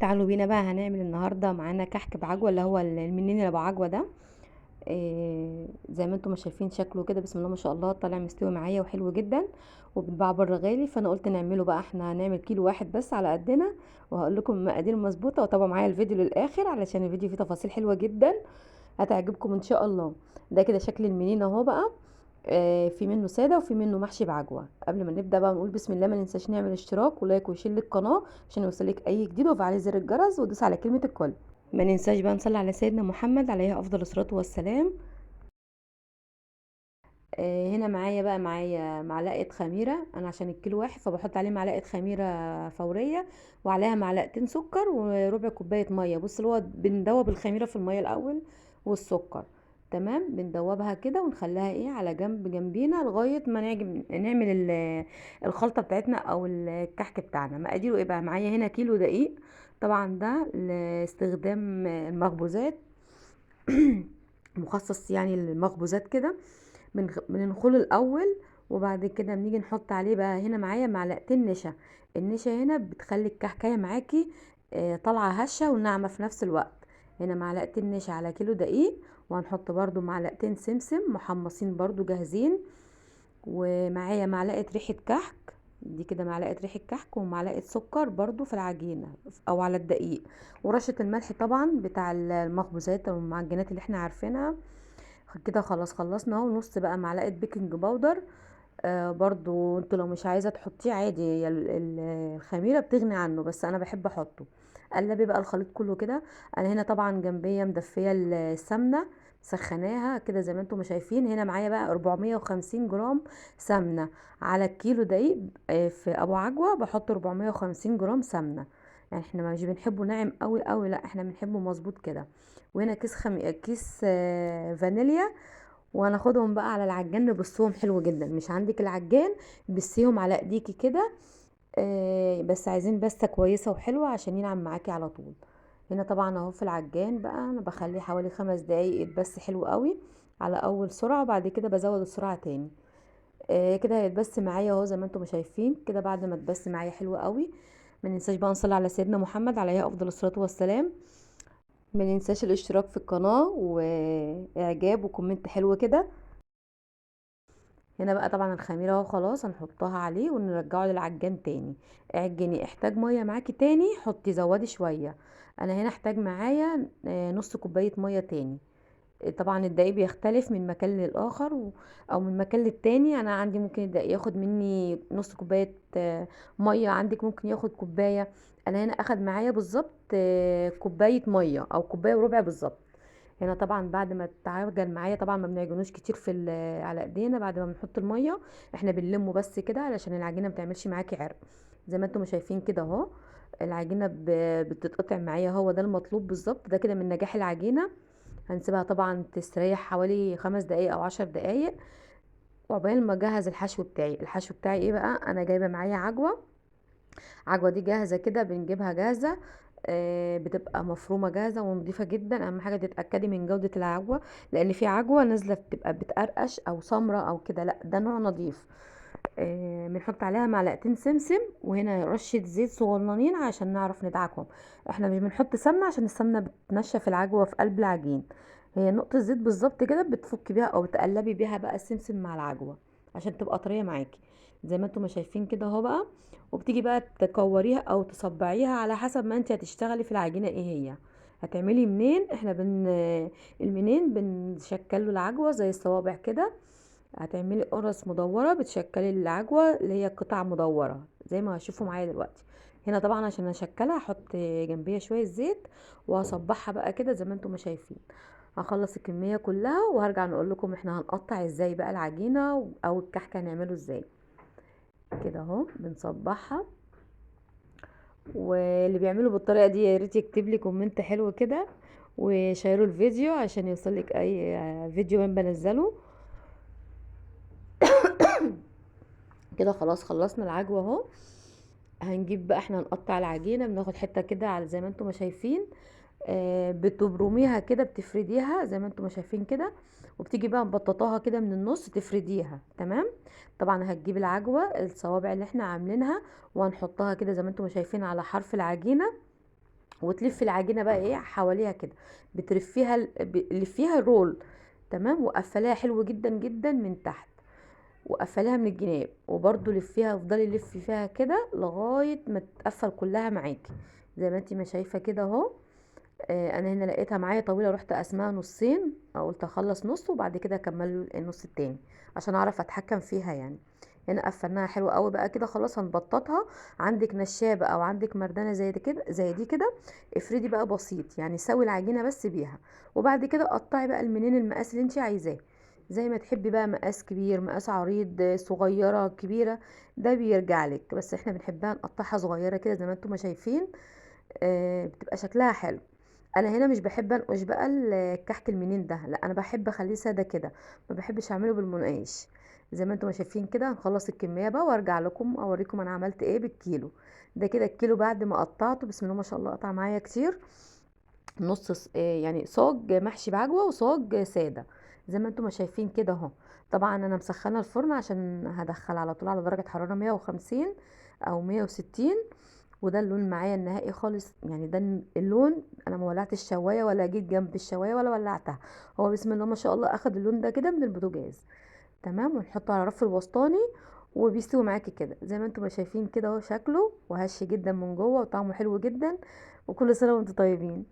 تعالوا بينا بقى هنعمل النهارده معانا كحك بعجوه اللي هو المنين اللي ابو عجوه ده. زي ما انتم ما شايفين شكله كده، بسم الله ما شاء الله، طالع مستوي معايا وحلو جدا وبيتباع بره غالي. فانا قلت نعمله بقى، احنا هنعمل كيلو واحد بس على قدنا، وهقول لكم المقادير مظبوطه. وطبعا معايا الفيديو للاخر علشان الفيديو فيه تفاصيل حلوه جدا هتعجبكم ان شاء الله. ده كده شكل المنين اهو بقى. في منه ساده وفي منه محشي بعجوه. قبل ما نبدا بقى نقول بسم الله، ما ننساش نعمل اشتراك ولايك وشير للقناه عشان يوصلك اي جديد، وفعلي زر الجرس ودوس على كلمه الكل. ما ننساش بقى نصلي على سيدنا محمد عليه افضل الصلاه والسلام. هنا معايا بقى معلقه خميره، انا عشان الكيلو واحد فبحط عليه معلقه خميره فوريه، وعليها معلقتين سكر وربع كوبايه ميه. بص اللي هو بندوب الخميره في الميه الاول والسكر، تمام. بندوبها كده ونخليها ايه على جنب جنبينا لغايه ما نعمل الخلطه بتاعتنا او الكحك بتاعنا. مقاديره ايه بقى؟ معايا هنا كيلو دقيق، طبعا ده لاستخدام المخبوزات مخصص يعني للمخبوزات كده. بننخله الاول، وبعد كده بنيجي نحط عليه بقى. هنا معايا معلقتين نشا. النشا هنا بتخلي الكحكايه معاكي طالعه هشه وناعمه في نفس الوقت. هنا معلقتين نشا على كيلو دقيق، وهنحط برضو معلقتين سمسم محمصين برضو جاهزين، ومعايا معلقه ريحه كحك. دي كده معلقه ريحه كحك، ومعلقه سكر برضو في العجينه او على الدقيق، ورشه الملح طبعا بتاع المخبوزات او المعجنات اللي احنا عارفينها. كده خلاص خلصنا اهو. نص بقى معلقه بيكنج باودر. برضو انتوا لو مش عايزه تحطيه عادي، هي الخميره بتغني عنه، بس انا بحب احطه. قلبي بقى الخليط كله كده. انا هنا طبعا جنبيه مدفيه السمنه، سخناها كده زي ما انتم شايفين. هنا معايا بقى 450 جرام سمنه على الكيلو دقيق. في ابو عجوه بحط 450 جرام سمنه، يعني احنا مش بنحبه ناعم قوي قوي، لا احنا بنحبه مظبوط كده. وهنا كيس فانيليا. وهناخدهم بقى على العجان نبصهم حلو جدا. مش عندك العجان بسيهم على ايديكي كده، بس عايزين بسه كويسه وحلوه عشان ينعم معاكي على طول. هنا طبعا اهو في العجان بقى انا بخليه حوالي 5 دقايق يتبس حلو قوي على اول سرعه، وبعد كده بزود السرعه تاني. كده هيتبس معايا اهو زي ما انتم شايفين كده. بعد ما تبس معايا حلو قوي، ما ننساش بقى نصلي على سيدنا محمد عليه افضل الصلاه والسلام. ما ننساش الاشتراك في القناه واعجاب وكومنت حلو كده. هنا بقى طبعا الخميره اهو خلاص هنحطها عليه ونرجعه للعجان تاني. اعجني، احتاج ميه معاكي تاني حطي زودي شويه. انا هنا احتاج معايا نص كوبايه ميه تاني. طبعا الدقيق بيختلف من مكان للاخر او من مكان للتاني. انا عندي ممكن الدقيق ياخد مني نص كوبايه ميه، عندك ممكن ياخد كوبايه. انا هنا اخد معايا بالظبط كوبايه ميه او كوبايه وربع بالظبط. هنا طبعا بعد ما تعجن معايا، طبعا ما بنعجنوش كتير على ايدينا. بعد ما بنحط الميه احنا بنلمه بس كده علشان العجينه ما تعملش معاكي عرق. زي ما انتم شايفين كده اهو العجينه بتتقطع معايا، هو ده المطلوب بالظبط. ده كده من نجاح العجينه. هنسيبها طبعا تستريح حوالي 5 دقايق او 10 دقايق، وعقبال ما اجهز الحشو بتاعي. الحشو بتاعي ايه بقى؟ انا جايبه معايا عجوه دي جاهزه كده، بنجيبها جاهزه. بتبقى مفرومه جاهزه ونضيفه جدا. اهم حاجه تتاكدي من جوده العجوه، لان في عجوه نازله بتبقى بتقرقش او سمره او كده، لا ده نوع نظيف. بنحط عليها معلقتين سمسم، وهنا رشه زيت صغننين عشان نعرف ندعكهم. احنا مش بنحط سمنه عشان السمنه بتنشف العجوه في قلب العجين. هي نقطه زيت بالظبط كده بتفك بيها او بتقلبي بيها بقى السمسم مع العجوه عشان تبقى طريه معاكي زي ما انتم ما شايفين كده اهو بقى. وبتيجي بقى تكوريها او تصبعيها على حسب ما انت هتشتغلي في العجينه ايه هي هتعملي منين. احنا المنين بنشكله العجوه زي الصوابع كده. هتعملي قرص مدوره، بتشكلي العجوه اللي هي قطع مدوره زي ما هشوفوا معايا دلوقتي. هنا طبعا عشان اشكلها هحط جنبيها شويه زيت، وهصبعها بقى كده زي ما انتم ما شايفين. هخلص الكميه كلها وهرجع نقول لكم احنا هنقطع ازاي بقى العجينه او الكحك هنعمله ازاي. كده اهو بنصبعها. واللي بيعملوا بالطريقه دي يا ريت يكتب لي كومنت حلو كده، وشيروا الفيديو عشان يوصلك اي فيديو من بنزله. كده خلاص خلصنا العجوه اهو. هنجيب بقى احنا نقطع العجينه، بناخد حته كده على زي ما انتم ما شايفين. بتبرميها كده، بتفرديها زي ما انتم ما شايفين كده، وبتيجي بقى مبططاها كده من النص تفرديها تمام. طبعا هتجيب العجوه الصوابع اللي احنا عاملينها، وهنحطها كده زي ما انتم ما شايفين على حرف العجينه، وتلفي العجينه بقى ايه حواليها كده، بتلفيها لفيها الرول. تمام، وقفليها حلو جدا جدا من تحت، وقفليها من الجناب، وبرضو لفيها، افضلي لفي فيها كده لغايه ما تتقفل كلها معاكي زي ما انتي ما شايفه كده اهو. انا هنا لقيتها معايا طويله، رحت قسمها نصين، قلت اخلص نص وبعد كده اكمل النص التاني عشان اعرف اتحكم فيها يعني. هنا قفلناها حلو قوي بقى كده، خلاص هنبططها. عندك نشابه او عندك مردانه زي دي كده، زي دي كده، افردي بقى بسيط يعني، سوي العجينه بس بيها. وبعد كده قطعي بقى المنين المقاس اللي انت عايزاه، زي ما تحبي بقى، مقاس كبير، مقاس عريض، صغيره، كبيره، ده بيرجع لك. بس احنا بنحبها نقطعها صغيره كده زي ما انتم ما شايفين، بتبقى شكلها حلو. انا هنا مش بحب انقش بقى الكحك المنين ده، لا انا بحب اخليه ساده كده، ما بحبش اعمله بالمنقاش. زي ما انتم ما شايفين كده، هنخلص الكميه بقى وارجع لكم اوريكم انا عملت ايه بالكيلو. ده كده الكيلو بعد ما قطعته، بسم الله ما شاء الله قطع معايا كتير. نص يعني صاج محشي بعجوه وصاج ساده، زي ما انتم ما شايفين كده اهو. طبعا انا مسخنه الفرن عشان هدخل على طول على درجه حراره 150 او 160. وده اللون معايا النهائي خالص يعني، ده اللون. انا ما ولعت الشوايه ولا جيت جنب الشوايه ولا ولعتها، هو بسم الله ما شاء الله اخد اللون ده كده من البوتاجاز. تمام، ونحطه على الرف الوسطاني وبيستوي معاكي كده زي ما انتم ما شايفين كده اهو، شكله وهش جدا من جوه وطعمه حلو جدا. وكل سنه وانتم طيبين.